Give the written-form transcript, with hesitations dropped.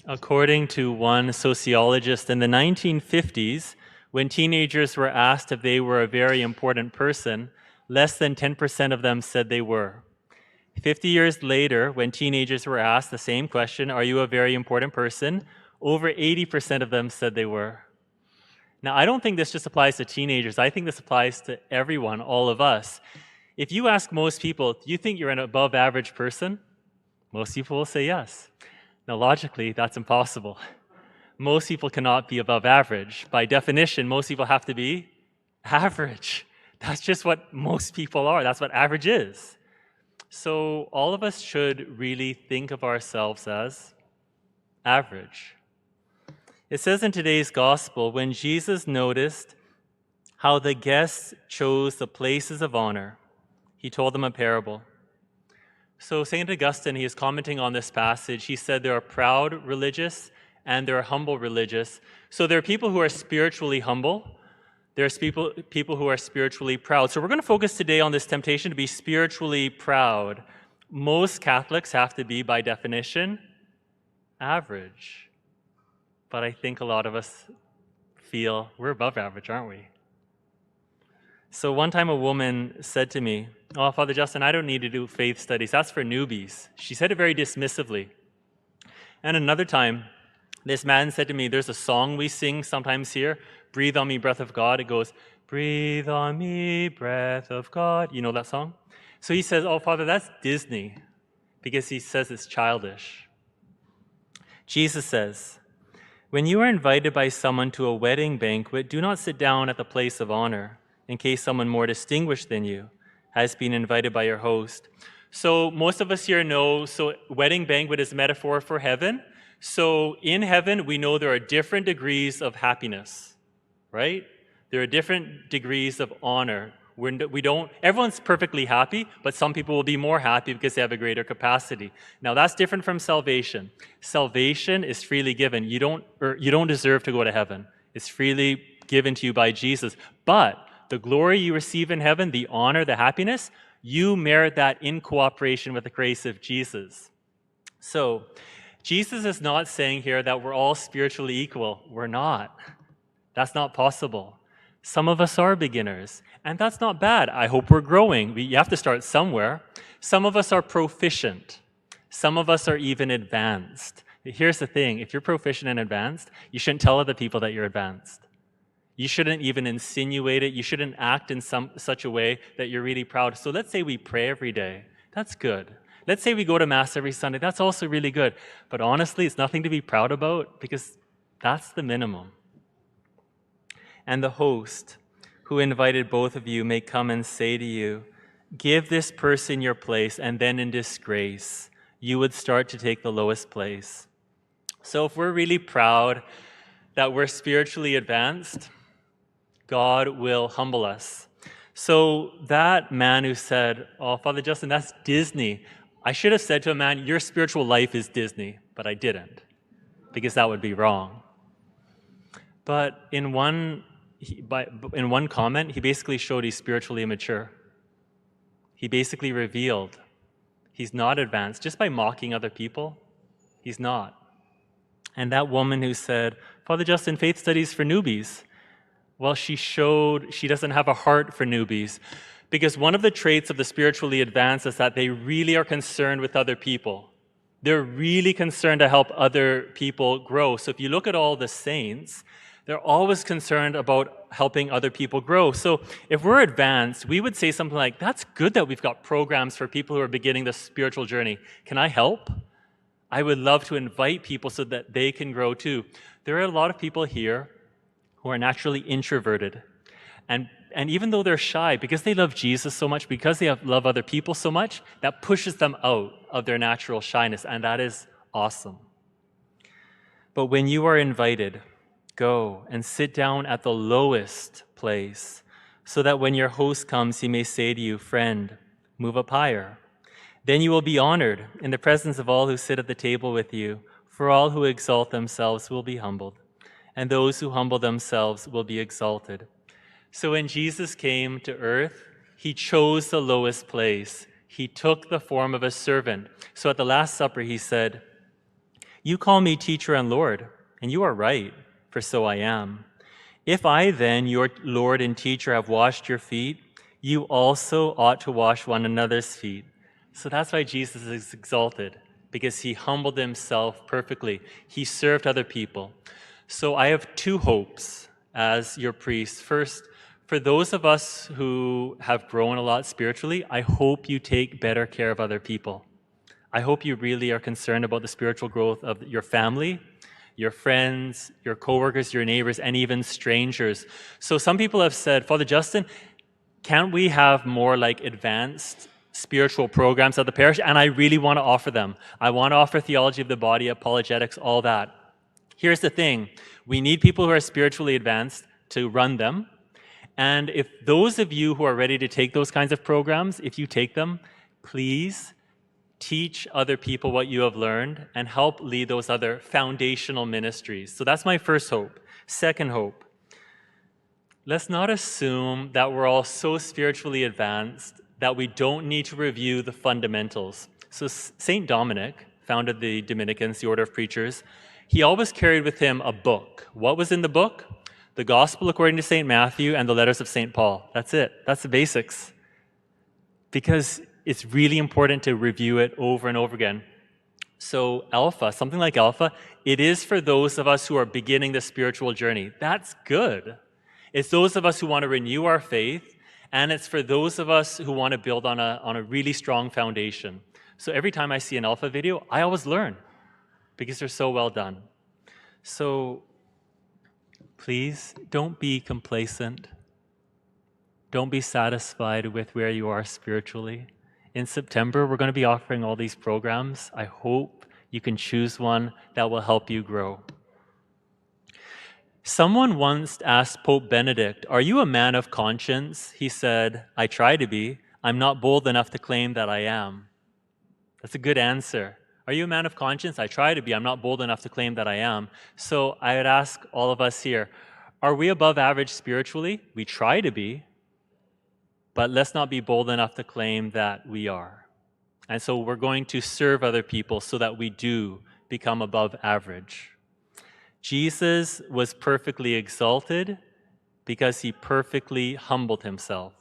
According to one sociologist in the 1950s, when teenagers were asked if they were a very important person, less than 10% of them said they were. 50 years later, when teenagers were asked the same question, are you a very important person? Over 80% of them said they were. Now, I don't think this just applies to teenagers. I think this applies to everyone, all of us. If you ask most people, do you think you're an above average person? Most people will say yes. Now, logically, that's impossible. Most people cannot be above average. By definition, most people have to be average. That's just what most people are. That's what average is. So all of us should really think of ourselves as average. It says in today's gospel, when Jesus noticed how the guests chose the places of honor, he told them a parable. So St. Augustine, he is commenting on this passage. He said there are proud religious and there are humble religious. So there are people who are spiritually humble. There's people who are spiritually proud. So we're going to focus today on this temptation to be spiritually proud. Most Catholics have to be, by definition, average. But I think a lot of us feel we're above average, aren't we? So one time a woman said to me, "Oh, Father Justin, I don't need to do faith studies. That's for newbies." She said it very dismissively. And another time, this man said to me, there's a song we sing sometimes here, "Breathe on me, breath of God." It goes, "Breathe on me, breath of God." You know that song? So he says, "Oh, Father, that's Disney," because he says it's childish. Jesus says, when you are invited by someone to a wedding banquet, do not sit down at the place of honor, in case someone more distinguished than you has been invited by your host. So most of us here know, so wedding banquet is a metaphor for heaven. So in heaven, we know there are different degrees of happiness, right? There are different degrees of honor. Everyone's perfectly happy, but some people will be more happy because they have a greater capacity. Now that's different from salvation. Salvation is freely given. You don't deserve to go to heaven. It's freely given to you by Jesus. But the glory you receive in heaven, the honor, the happiness, you merit that in cooperation with the grace of Jesus. So Jesus is not saying here that we're all spiritually equal. We're not. That's not possible. Some of us are beginners, and that's not bad. I hope we're growing. You have to start somewhere. Some of us are proficient. Some of us are even advanced. Here's the thing. If you're proficient and advanced, you shouldn't tell other people that you're advanced. You shouldn't even insinuate it. You shouldn't act in such a way that you're really proud. So let's say we pray every day. That's good. Let's say we go to Mass every Sunday. That's also really good. But honestly, it's nothing to be proud about because that's the minimum. And the host who invited both of you may come and say to you, "Give this person your place," and then in disgrace, you would start to take the lowest place. So if we're really proud that we're spiritually advanced, God will humble us. So that man who said, "Oh, Father Justin, that's Disney," I should have said to a man, "Your spiritual life is Disney," but I didn't, because that would be wrong. But in one comment, he basically showed he's spiritually immature. He basically revealed he's not advanced. Just by mocking other people, he's not. And that woman who said, "Father Justin, faith studies for newbies," well, she showed she doesn't have a heart for newbies. Because one of the traits of the spiritually advanced is that they really are concerned with other people. They're really concerned to help other people grow. So if you look at all the saints, they're always concerned about helping other people grow. So if we're advanced, we would say something like, "That's good that we've got programs for people who are beginning the spiritual journey. Can I help? I would love to invite people so that they can grow too." There are a lot of people here who are naturally introverted. And even though they're shy, because they love Jesus so much, because they love other people so much, that pushes them out of their natural shyness, and that is awesome. But when you are invited, go and sit down at the lowest place, so that when your host comes, he may say to you, "Friend, move up higher." Then you will be honored in the presence of all who sit at the table with you, for all who exalt themselves will be humbled, and those who humble themselves will be exalted. So when Jesus came to earth, he chose the lowest place. He took the form of a servant. So at the Last Supper, he said, You call me teacher and Lord, and you are right, for so I am. If I then, your Lord and teacher, have washed your feet, you also ought to wash one another's feet. So that's why Jesus is exalted, because he humbled himself perfectly. He served other people. So I have two hopes as your priest. First, for those of us who have grown a lot spiritually, I hope you take better care of other people. I hope you really are concerned about the spiritual growth of your family, your friends, your coworkers, your neighbors, and even strangers. So some people have said, Father Justin, can't we have more like advanced spiritual programs at the parish? And I really want to offer them. I want to offer theology of the body, apologetics, all that. Here's the thing. We need people who are spiritually advanced to run them. And if those of you who are ready to take those kinds of programs, if you take them, please teach other people what you have learned and help lead those other foundational ministries. So that's my first hope. Second hope, let's not assume that we're all so spiritually advanced that we don't need to review the fundamentals. So St. Dominic founded the Dominicans, the Order of Preachers. He always carried with him a book. What was in the book? The Gospel according to St. Matthew and the letters of St. Paul. That's it. That's the basics. Because it's really important to review it over and over again. So Alpha, something like Alpha, it is for those of us who are beginning the spiritual journey. That's good. It's those of us who want to renew our faith, and it's for those of us who want to build on a really strong foundation. So every time I see an Alpha video, I always learn because they're so well done. So please don't be complacent. Don't be satisfied with where you are spiritually. In September, we're going to be offering all these programs. I hope you can choose one that will help you grow. Someone once asked Pope Benedict, "Are you a man of conscience?" He said, "I try to be. I'm not bold enough to claim that I am." That's a good answer. Are you a man of conscience? I try to be. I'm not bold enough to claim that I am. So I would ask all of us here, are we above average spiritually? We try to be. But let's not be bold enough to claim that we are. And so we're going to serve other people so that we do become above average. Jesus was perfectly exalted because he perfectly humbled himself.